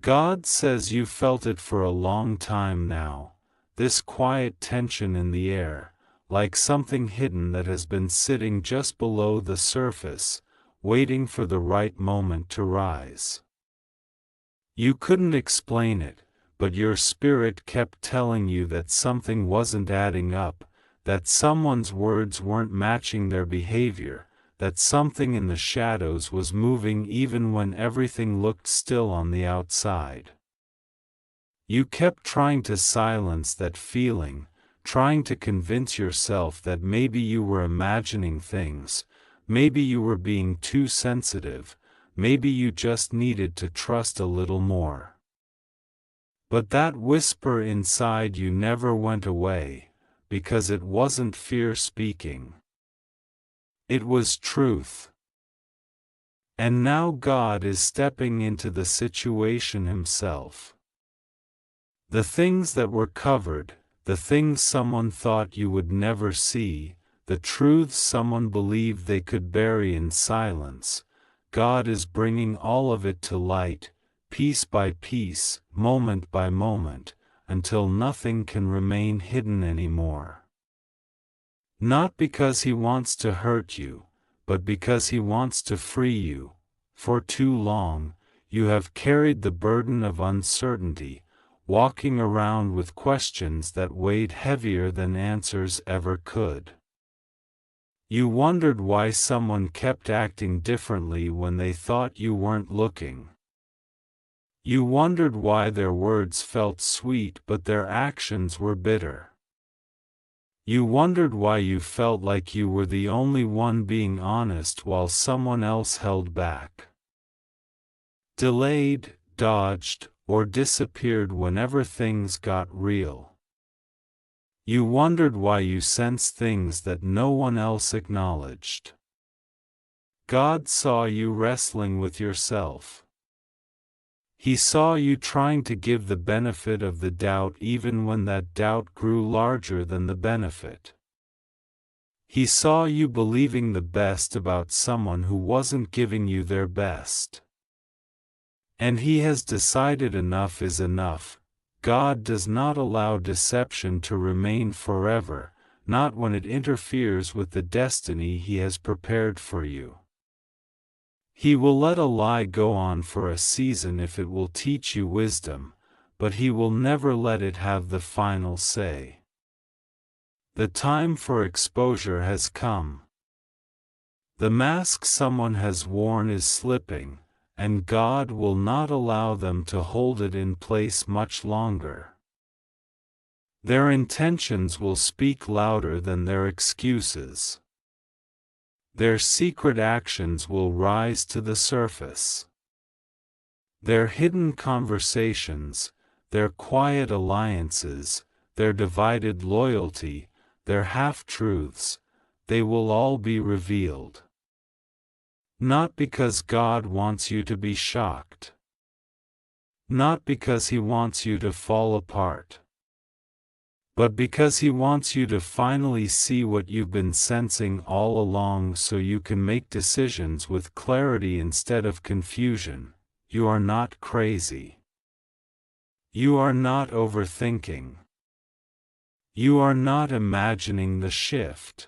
God says you felt it for a long time now, this quiet tension in the air, like something hidden that has been sitting just below the surface, waiting for the right moment to rise. You couldn't explain it, but your spirit kept telling you that something wasn't adding up, that someone's words weren't matching their behavior, that something in the shadows was moving even when everything looked still on the outside. You kept trying to silence that feeling, trying to convince yourself that maybe you were imagining things, maybe you were being too sensitive, maybe you just needed to trust a little more. But that whisper inside you never went away, because it wasn't fear speaking. It was truth. And now God is stepping into the situation himself. The things that were covered, the things someone thought you would never see, the truths someone believed they could bury in silence, God is bringing all of it to light, piece by piece, moment by moment, until nothing can remain hidden anymore. Not because he wants to hurt you, but because he wants to free you. For too long, you have carried the burden of uncertainty, walking around with questions that weighed heavier than answers ever could. You wondered why someone kept acting differently when they thought you weren't looking. You wondered why their words felt sweet but their actions were bitter. You wondered why you felt like you were the only one being honest while someone else held back. Delayed, dodged, or disappeared whenever things got real. You wondered why you sensed things that no one else acknowledged. God saw you wrestling with yourself. He saw you trying to give the benefit of the doubt even when that doubt grew larger than the benefit. He saw you believing the best about someone who wasn't giving you their best. And he has decided enough is enough. God does not allow deception to remain forever, not when it interferes with the destiny he has prepared for you. He will let a lie go on for a season if it will teach you wisdom, but he will never let it have the final say. The time for exposure has come. The mask someone has worn is slipping, and God will not allow them to hold it in place much longer. Their intentions will speak louder than their excuses. Their secret actions will rise to the surface. Their hidden conversations, their quiet alliances, their divided loyalty, their half-truths, they will all be revealed. Not because God wants you to be shocked. Not because he wants you to fall apart. But because he wants you to finally see what you've been sensing all along so you can make decisions with clarity instead of confusion. You are not crazy. You are not overthinking. You are not imagining the shift.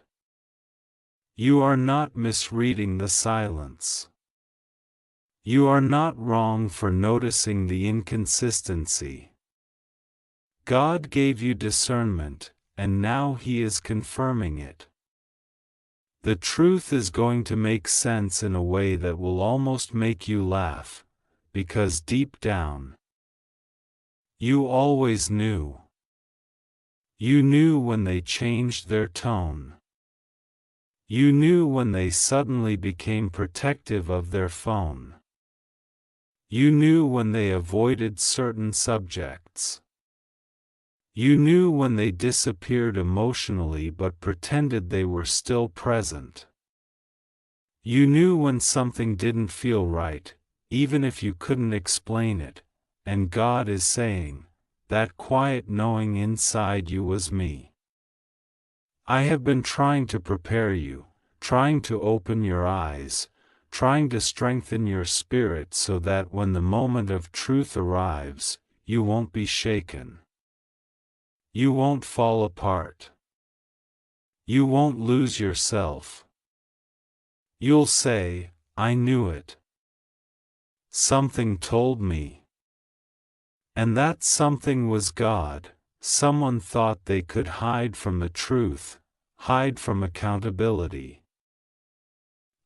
You are not misreading the silence. You are not wrong for noticing the inconsistency. God gave you discernment, and now he is confirming it. The truth is going to make sense in a way that will almost make you laugh, because deep down, you always knew. You knew when they changed their tone. You knew when they suddenly became protective of their phone. You knew when they avoided certain subjects. You knew when they disappeared emotionally but pretended they were still present. You knew when something didn't feel right, even if you couldn't explain it, and God is saying, that quiet knowing inside you was me. I have been trying to prepare you, trying to open your eyes, trying to strengthen your spirit so that when the moment of truth arrives, you won't be shaken. You won't fall apart. You won't lose yourself. You'll say, "I knew it. Something told me." And that something was God. Someone thought they could hide from the truth, hide from accountability,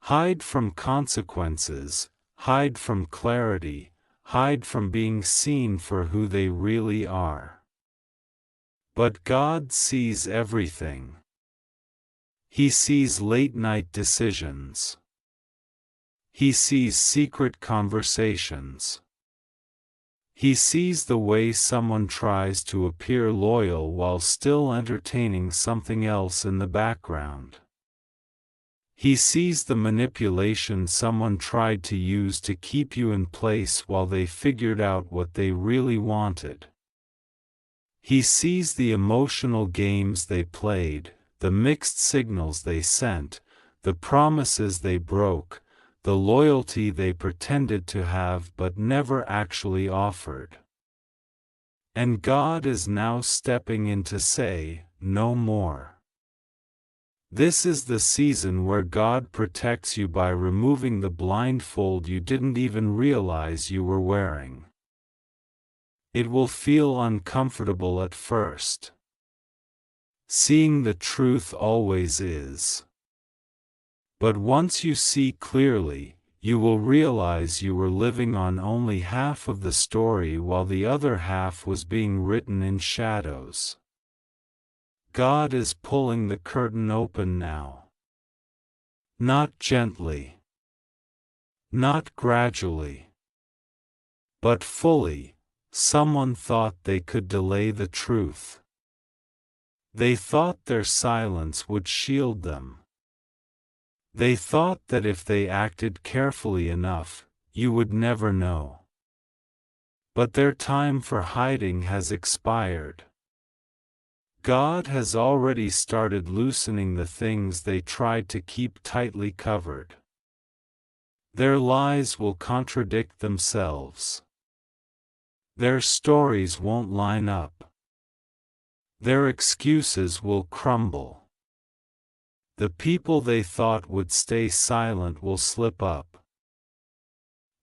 hide from consequences, hide from clarity, hide from being seen for who they really are. But God sees everything. He sees late-night decisions. He sees secret conversations. He sees the way someone tries to appear loyal while still entertaining something else in the background. He sees the manipulation someone tried to use to keep you in place while they figured out what they really wanted. He sees the emotional games they played, the mixed signals they sent, the promises they broke, the loyalty they pretended to have but never actually offered. And God is now stepping in to say, "No more." This is the season where God protects you by removing the blindfold you didn't even realize you were wearing. It will feel uncomfortable at first. Seeing the truth always is. But once you see clearly, you will realize you were living on only half of the story while the other half was being written in shadows. God is pulling the curtain open now. Not gently. Not gradually. But fully. Someone thought they could delay the truth. They thought their silence would shield them. They thought that if they acted carefully enough, you would never know. But their time for hiding has expired. God has already started loosening the things they tried to keep tightly covered. Their lies will contradict themselves. Their stories won't line up. Their excuses will crumble. The people they thought would stay silent will slip up.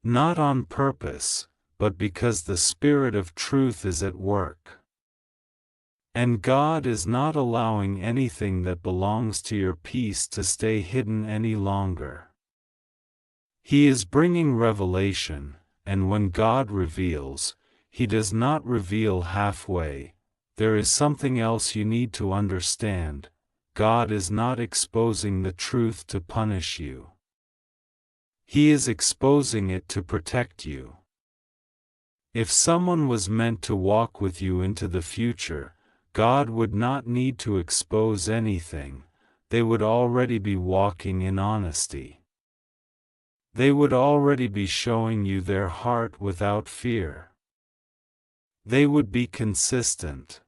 Not on purpose, but because the Spirit of truth is at work. And God is not allowing anything that belongs to your peace to stay hidden any longer. He is bringing revelation, and when God reveals, He does not reveal halfway. There is something else you need to understand. God is not exposing the truth to punish you. He is exposing it to protect you. If someone was meant to walk with you into the future, God would not need to expose anything. They would already be walking in honesty. They would already be showing you their heart without fear. They would be consistent.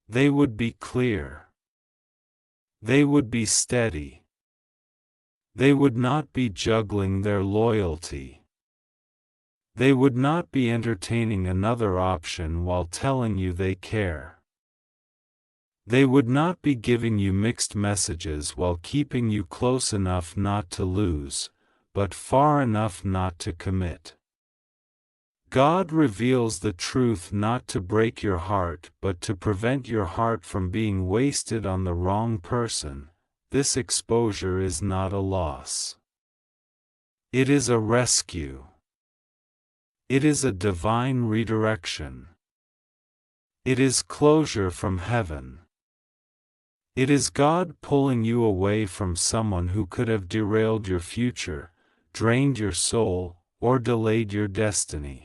They would be clear. They would be steady. They would not be juggling their loyalty. They would not be entertaining another option while telling you they care. They would not be giving you mixed messages while keeping you close enough not to lose, but far enough not to commit. God reveals the truth not to break your heart but to prevent your heart from being wasted on the wrong person. This exposure is not a loss. It is a rescue. It is a divine redirection. It is closure from heaven. It is God pulling you away from someone who could have derailed your future, drained your soul, or delayed your destiny.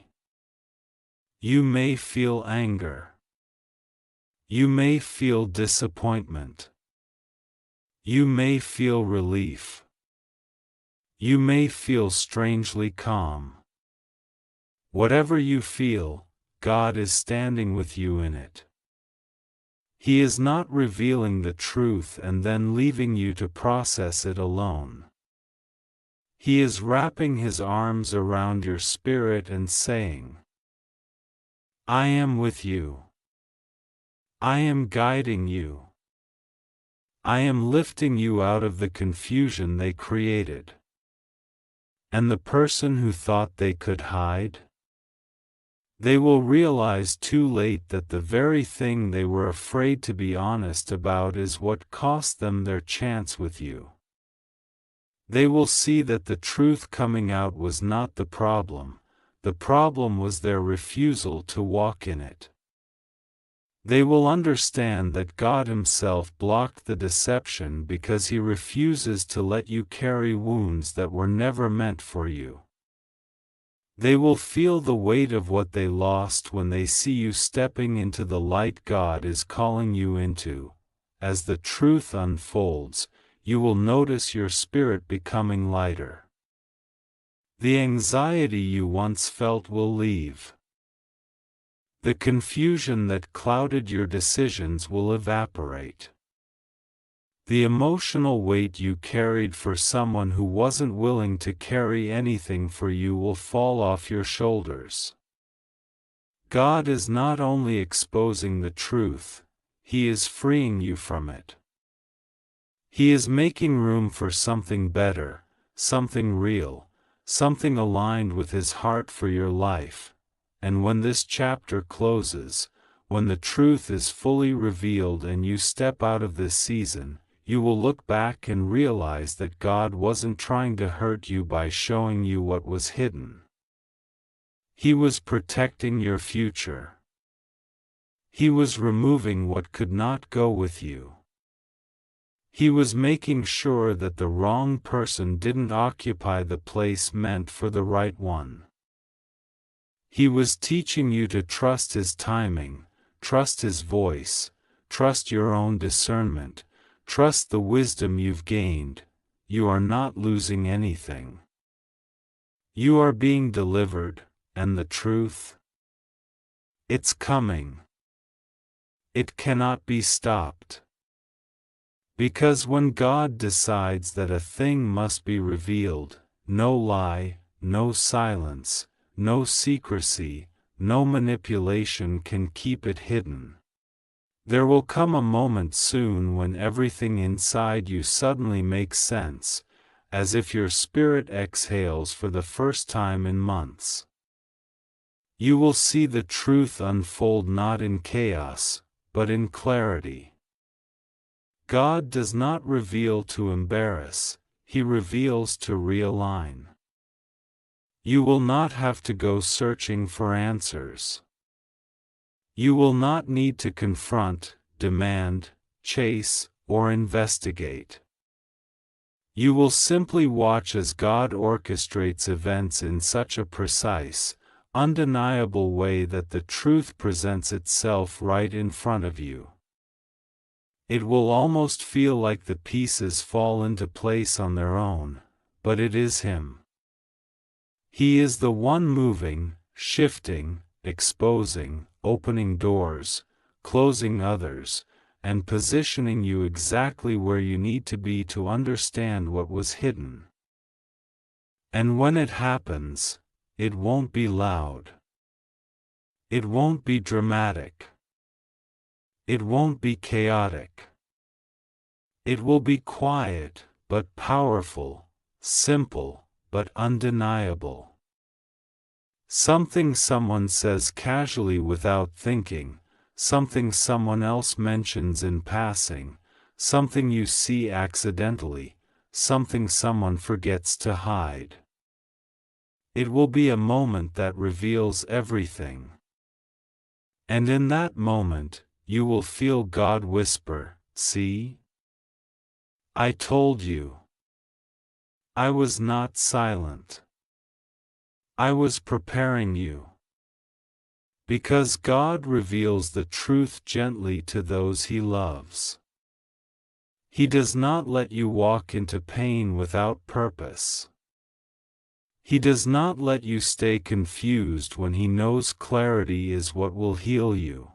You may feel anger. You may feel disappointment. You may feel relief. You may feel strangely calm. Whatever you feel, God is standing with you in it. He is not revealing the truth and then leaving you to process it alone. He is wrapping his arms around your spirit and saying, I am with you. I am guiding you. I am lifting you out of the confusion they created. And the person who thought they could hide? They will realize too late that the very thing they were afraid to be honest about is what cost them their chance with you. They will see that the truth coming out was not the problem was their refusal to walk in it. They will understand that God Himself blocked the deception because He refuses to let you carry wounds that were never meant for you. They will feel the weight of what they lost when they see you stepping into the light God is calling you into. As the truth unfolds, you will notice your spirit becoming lighter. The anxiety you once felt will leave. The confusion that clouded your decisions will evaporate. The emotional weight you carried for someone who wasn't willing to carry anything for you will fall off your shoulders. God is not only exposing the truth, He is freeing you from it. He is making room for something better, something real, something aligned with His heart for your life. And when this chapter closes, when the truth is fully revealed and you step out of this season, you will look back and realize that God wasn't trying to hurt you by showing you what was hidden. He was protecting your future. He was removing what could not go with you. He was making sure that the wrong person didn't occupy the place meant for the right one. He was teaching you to trust His timing, trust His voice, trust your own discernment, trust the wisdom you've gained. You are not losing anything. You are being delivered, and the truth? It's coming. It cannot be stopped. Because when God decides that a thing must be revealed, no lie, no silence, no secrecy, no manipulation can keep it hidden. There will come a moment soon when everything inside you suddenly makes sense, as if your spirit exhales for the first time in months. You will see the truth unfold not in chaos, but in clarity. God does not reveal to embarrass, He reveals to realign. You will not have to go searching for answers. You will not need to confront, demand, chase, or investigate. You will simply watch as God orchestrates events in such a precise, undeniable way that the truth presents itself right in front of you. It will almost feel like the pieces fall into place on their own, but it is Him. He is the one moving, shifting, exposing, opening doors, closing others, and positioning you exactly where you need to be to understand what was hidden. And when it happens, it won't be loud. It won't be dramatic. It won't be chaotic. It will be quiet, but powerful, simple, but undeniable. Something someone says casually without thinking, something someone else mentions in passing, something you see accidentally, something someone forgets to hide. It will be a moment that reveals everything. And in that moment, you will feel God whisper, "See? I told you. I was not silent. I was preparing you." Because God reveals the truth gently to those He loves. He does not let you walk into pain without purpose. He does not let you stay confused when He knows clarity is what will heal you.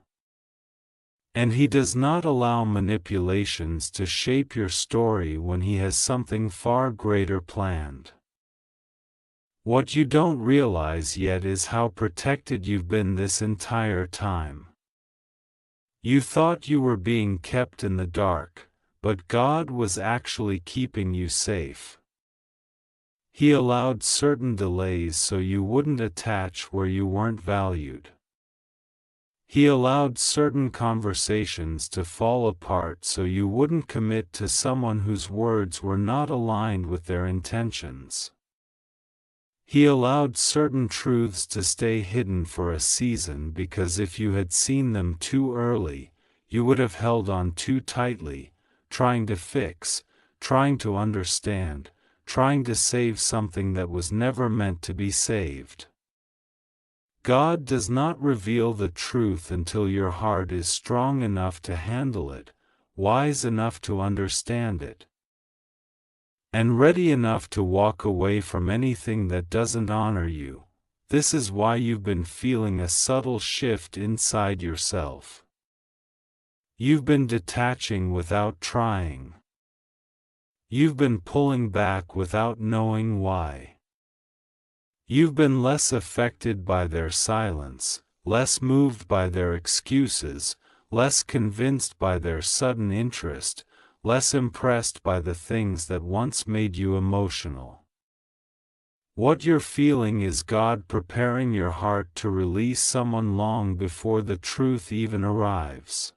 And He does not allow manipulations to shape your story when He has something far greater planned. What you don't realize yet is how protected you've been this entire time. You thought you were being kept in the dark, but God was actually keeping you safe. He allowed certain delays so you wouldn't attach where you weren't valued. He allowed certain conversations to fall apart so you wouldn't commit to someone whose words were not aligned with their intentions. He allowed certain truths to stay hidden for a season because if you had seen them too early, you would have held on too tightly, trying to fix, trying to understand, trying to save something that was never meant to be saved. God does not reveal the truth until your heart is strong enough to handle it, wise enough to understand it, and ready enough to walk away from anything that doesn't honor you. This is why you've been feeling a subtle shift inside yourself. You've been detaching without trying. You've been pulling back without knowing why. You've been less affected by their silence, less moved by their excuses, less convinced by their sudden interest, less impressed by the things that once made you emotional. What you're feeling is God preparing your heart to release someone long before the truth even arrives.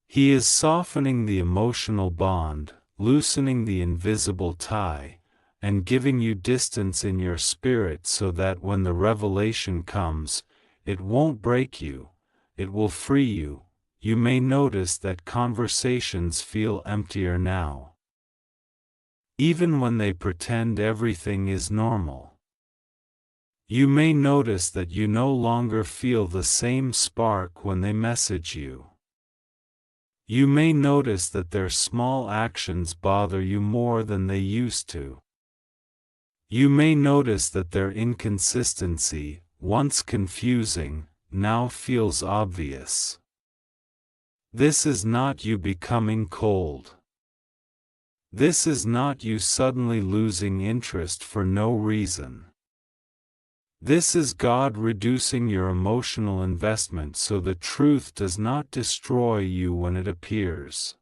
He is softening the emotional bond, loosening the invisible tie, and giving you distance in your spirit so that when the revelation comes, it won't break you, it will free you. You may notice that conversations feel emptier now, even when they pretend everything is normal. You may notice that you no longer feel the same spark when they message you. You may notice that their small actions bother you more than they used to. You may notice that their inconsistency, once confusing, now feels obvious. This is not you becoming cold. This is not you suddenly losing interest for no reason. This is God reducing your emotional investment so the truth does not destroy you when it appears.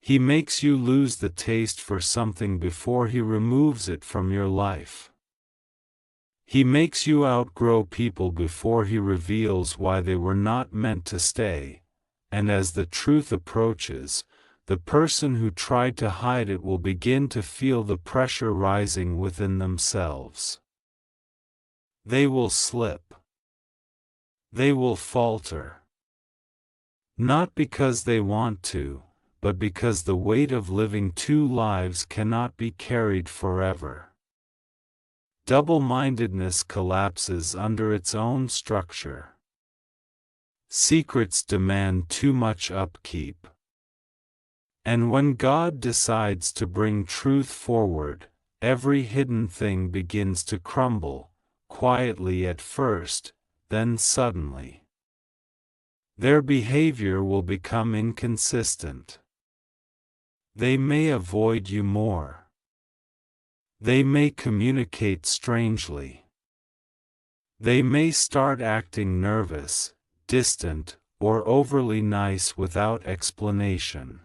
He makes you lose the taste for something before He removes it from your life. He makes you outgrow people before He reveals why they were not meant to stay. And as the truth approaches, the person who tried to hide it will begin to feel the pressure rising within themselves. They will slip. They will falter. Not because they want to, but because the weight of living two lives cannot be carried forever. Double-mindedness collapses under its own structure. Secrets demand too much upkeep. And when God decides to bring truth forward, every hidden thing begins to crumble, quietly at first, then suddenly. Their behavior will become inconsistent. They may avoid you more. They may communicate strangely. They may start acting nervous, distant, or overly nice without explanation.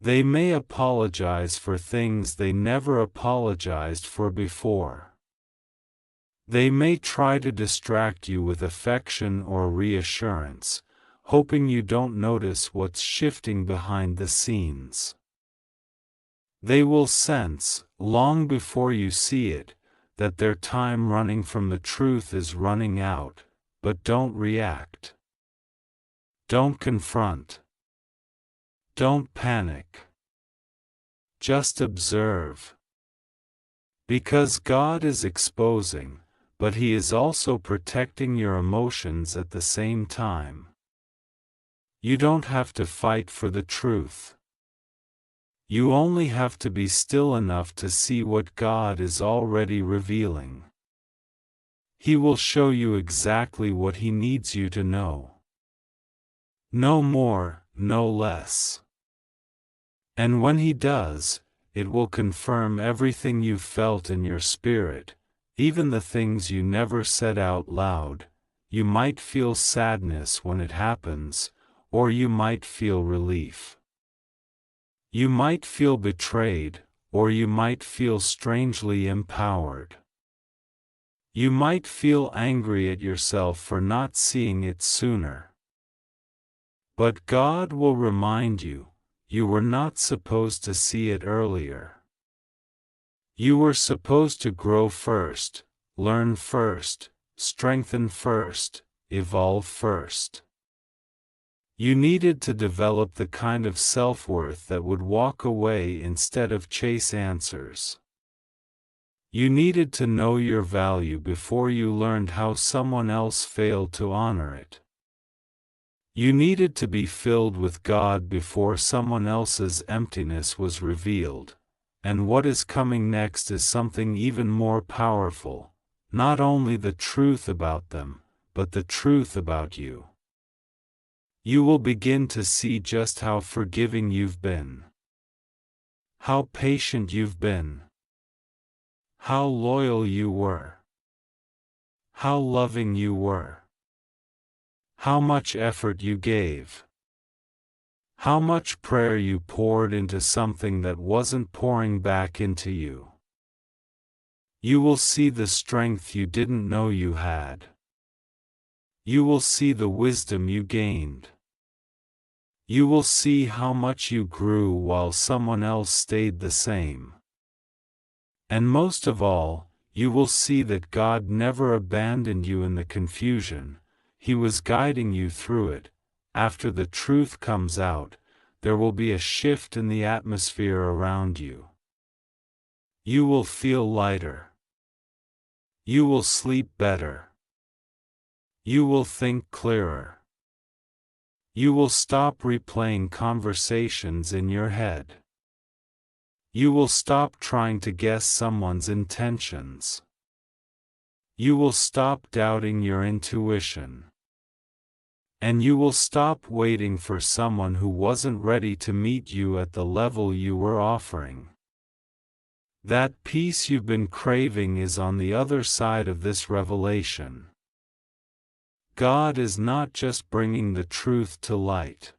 They may apologize for things they never apologized for before. They may try to distract you with affection or reassurance, hoping you don't notice what's shifting behind the scenes. They will sense, long before you see it, that their time running from the truth is running out, but don't react. Don't confront. Don't panic. Just observe. Because God is exposing, but He is also protecting your emotions at the same time. You don't have to fight for the truth. You only have to be still enough to see what God is already revealing. He will show you exactly what He needs you to know. No more, no less. And when He does, it will confirm everything you felt in your spirit, even the things you never said out loud. You might feel sadness when it happens, or you might feel relief. You might feel betrayed, or you might feel strangely empowered. You might feel angry at yourself for not seeing it sooner. But God will remind you, you were not supposed to see it earlier. You were supposed to grow first, learn first, strengthen first, evolve first. You needed to develop the kind of self-worth that would walk away instead of chase answers. You needed to know your value before you learned how someone else failed to honor it. You needed to be filled with God before someone else's emptiness was revealed, and what is coming next is something even more powerful, not only the truth about them, but the truth about you. You will begin to see just how forgiving you've been, how patient you've been, how loyal you were, how loving you were, how much effort you gave, how much prayer you poured into something that wasn't pouring back into you. You will see the strength you didn't know you had. You will see the wisdom you gained. You will see how much you grew while someone else stayed the same. And most of all, you will see that God never abandoned you in the confusion. He was guiding you through it. After the truth comes out, there will be a shift in the atmosphere around you. You will feel lighter. You will sleep better. You will think clearer. You will stop replaying conversations in your head. You will stop trying to guess someone's intentions. You will stop doubting your intuition. And you will stop waiting for someone who wasn't ready to meet you at the level you were offering. That peace you've been craving is on the other side of this revelation. God is not just bringing the truth to light.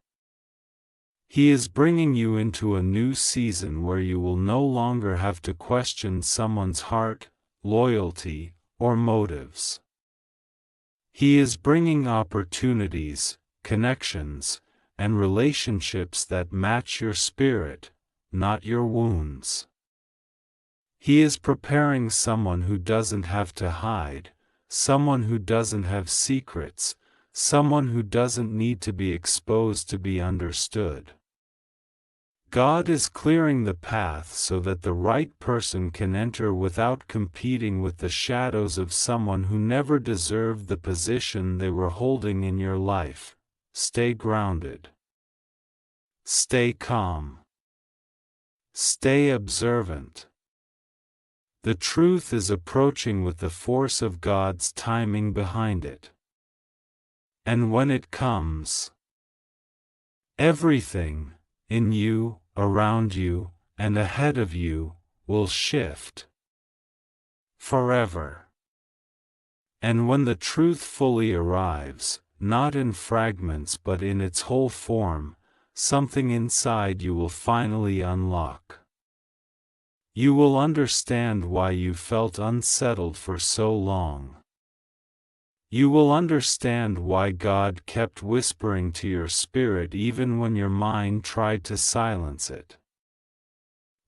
He is bringing you into a new season where you will no longer have to question someone's heart, loyalty, or motives. He is bringing opportunities, connections, and relationships that match your spirit, not your wounds. He is preparing someone who doesn't have to hide, someone who doesn't have secrets, someone who doesn't need to be exposed to be understood. God is clearing the path so that the right person can enter without competing with the shadows of someone who never deserved the position they were holding in your life. Stay grounded. Stay calm. Stay observant. The truth is approaching with the force of God's timing behind it. And when it comes, everything, in you, around you, and ahead of you, will shift. Forever. And when the truth fully arrives, not in fragments but in its whole form, something inside you will finally unlock. You will understand why you felt unsettled for so long. You will understand why God kept whispering to your spirit even when your mind tried to silence it.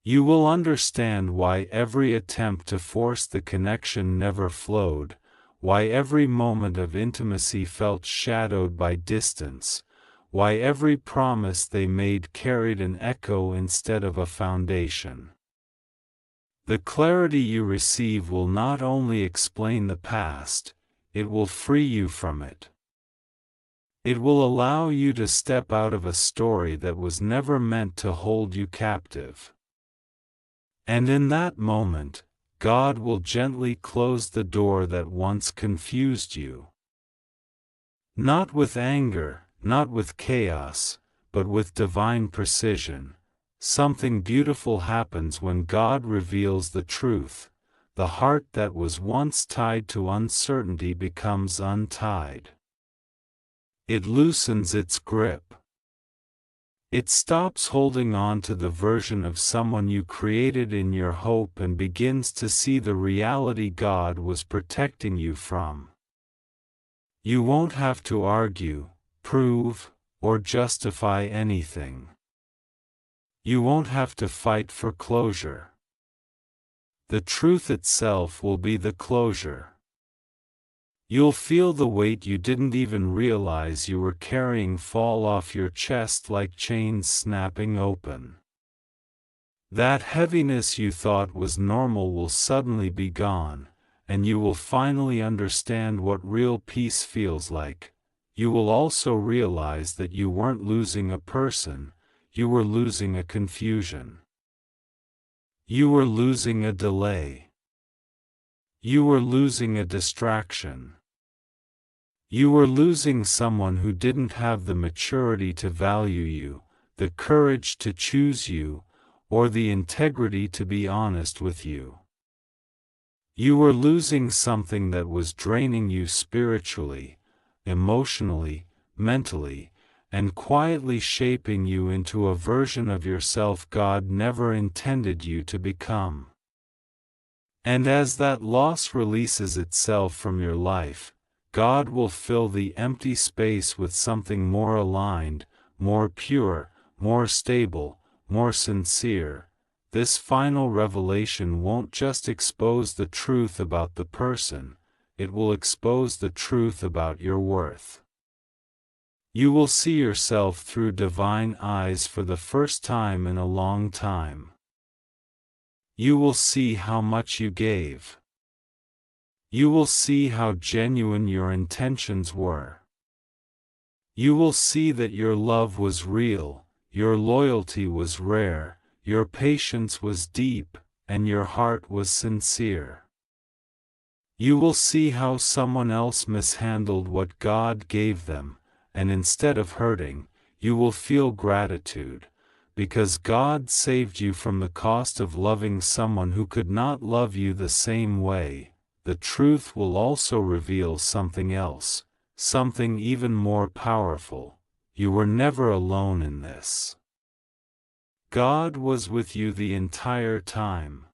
You will understand why every attempt to force the connection never flowed, why every moment of intimacy felt shadowed by distance, why every promise they made carried an echo instead of a foundation. The clarity you receive will not only explain the past, it will free you from it. It will allow you to step out of a story that was never meant to hold you captive. And in that moment, God will gently close the door that once confused you. Not with anger, not with chaos, but with divine precision. Something beautiful happens when God reveals the truth. The heart that was once tied to uncertainty becomes untied. It loosens its grip. It stops holding on to the version of someone you created in your hope and begins to see the reality God was protecting you from. You won't have to argue, prove, or justify anything. You won't have to fight for closure. The truth itself will be the closure. You'll feel the weight you didn't even realize you were carrying fall off your chest like chains snapping open. That heaviness you thought was normal will suddenly be gone, and you will finally understand what real peace feels like. You will also realize that you weren't losing a person, you were losing a confusion. You were losing a delay. You were losing a distraction. You were losing someone who didn't have the maturity to value you, the courage to choose you, or the integrity to be honest with you. You were losing something that was draining you spiritually, emotionally, mentally, and quietly shaping you into a version of yourself God never intended you to become. And as that loss releases itself from your life, God will fill the empty space with something more aligned, more pure, more stable, more sincere. This final revelation won't just expose the truth about the person, it will expose the truth about your worth. You will see yourself through divine eyes for the first time in a long time. You will see how much you gave. You will see how genuine your intentions were. You will see that your love was real, your loyalty was rare, your patience was deep, and your heart was sincere. You will see how someone else mishandled what God gave them, and instead of hurting, you will feel gratitude, because God saved you from the cost of loving someone who could not love you the same way. The truth will also reveal something else, something even more powerful. You were never alone in this. God was with you the entire time.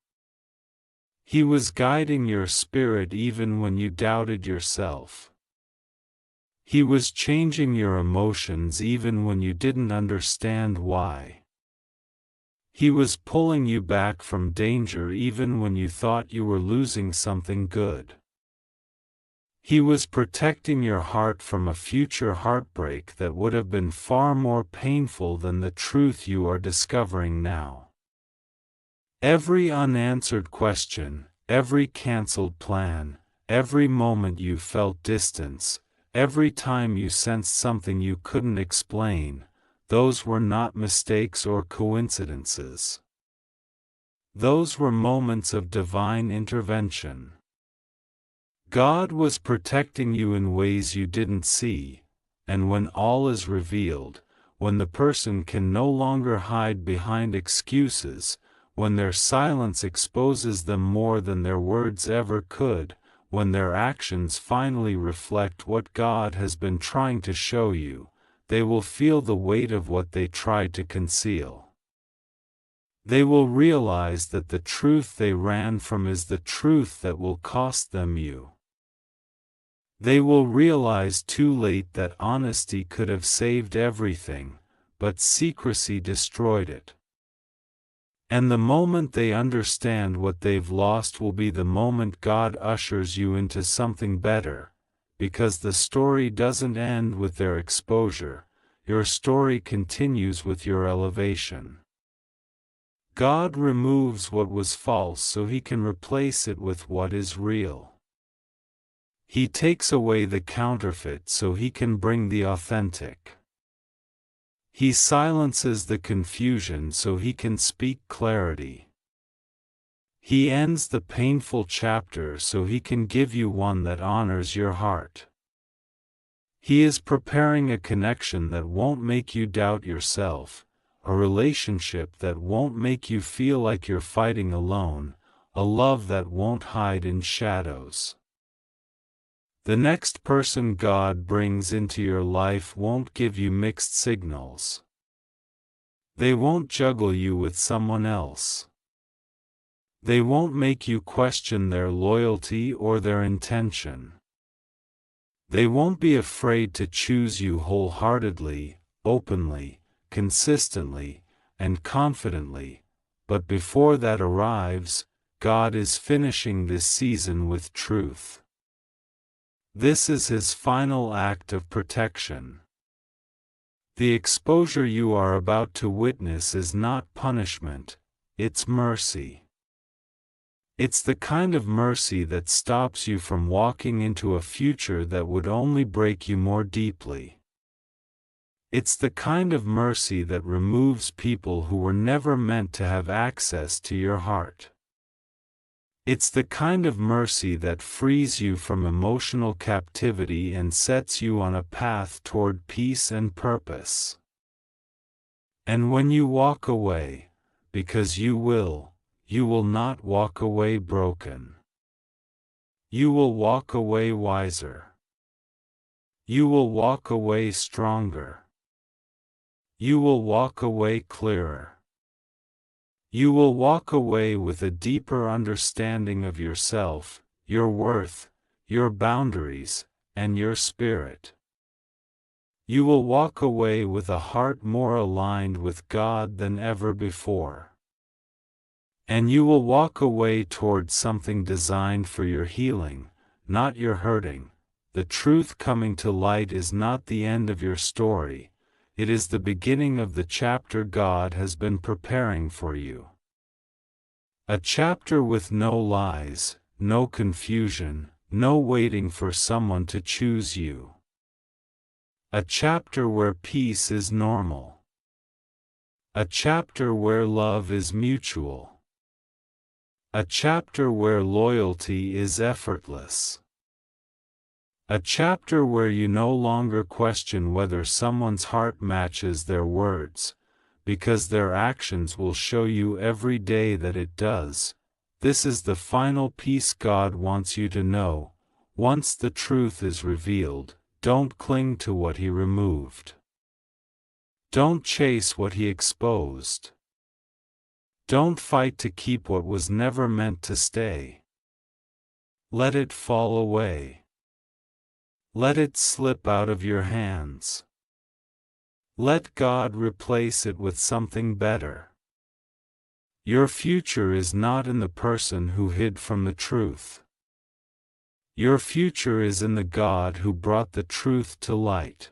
He was guiding your spirit even when you doubted yourself. He was changing your emotions even when you didn't understand why. He was pulling you back from danger even when you thought you were losing something good. He was protecting your heart from a future heartbreak that would have been far more painful than the truth you are discovering now. Every unanswered question, every canceled plan, every moment you felt distance, every time you sensed something you couldn't explain, those were not mistakes or coincidences. Those were moments of divine intervention. God was protecting you in ways you didn't see, and when all is revealed, when the person can no longer hide behind excuses, when their silence exposes them more than their words ever could, when their actions finally reflect what God has been trying to show you, they will feel the weight of what they tried to conceal. They will realize that the truth they ran from is the truth that will cost them you. They will realize too late that honesty could have saved everything, but secrecy destroyed it. And the moment they understand what they've lost will be the moment God ushers you into something better, because the story doesn't end with their exposure, your story continues with your elevation. God removes what was false so He can replace it with what is real. He takes away the counterfeit so He can bring the authentic. He silences the confusion so He can speak clarity. He ends the painful chapter so He can give you one that honors your heart. He is preparing a connection that won't make you doubt yourself, a relationship that won't make you feel like you're fighting alone, a love that won't hide in shadows. The next person God brings into your life won't give you mixed signals. They won't juggle you with someone else. They won't make you question their loyalty or their intention. They won't be afraid to choose you wholeheartedly, openly, consistently, and confidently, but before that arrives, God is finishing this season with truth. This is His final act of protection. The exposure you are about to witness is not punishment, it's mercy. It's the kind of mercy that stops you from walking into a future that would only break you more deeply. It's the kind of mercy that removes people who were never meant to have access to your heart. It's the kind of mercy that frees you from emotional captivity and sets you on a path toward peace and purpose. And when you walk away, because you will not walk away broken. You will walk away wiser. You will walk away stronger. You will walk away clearer. You will walk away with a deeper understanding of yourself, your worth, your boundaries, and your spirit. You will walk away with a heart more aligned with God than ever before. And you will walk away towards something designed for your healing, not your hurting. The truth coming to light is not the end of your story, it is the beginning of the chapter God has been preparing for you. A chapter with no lies, no confusion, no waiting for someone to choose you. A chapter where peace is normal. A chapter where love is mutual. A chapter where loyalty is effortless. A chapter where you no longer question whether someone's heart matches their words, because their actions will show you every day that it does. This is the final piece God wants you to know. Once the truth is revealed, don't cling to what He removed. Don't chase what He exposed. Don't fight to keep what was never meant to stay. Let it fall away. Let it slip out of your hands. Let God replace it with something better. Your future is not in the person who hid from the truth. Your future is in the God who brought the truth to light.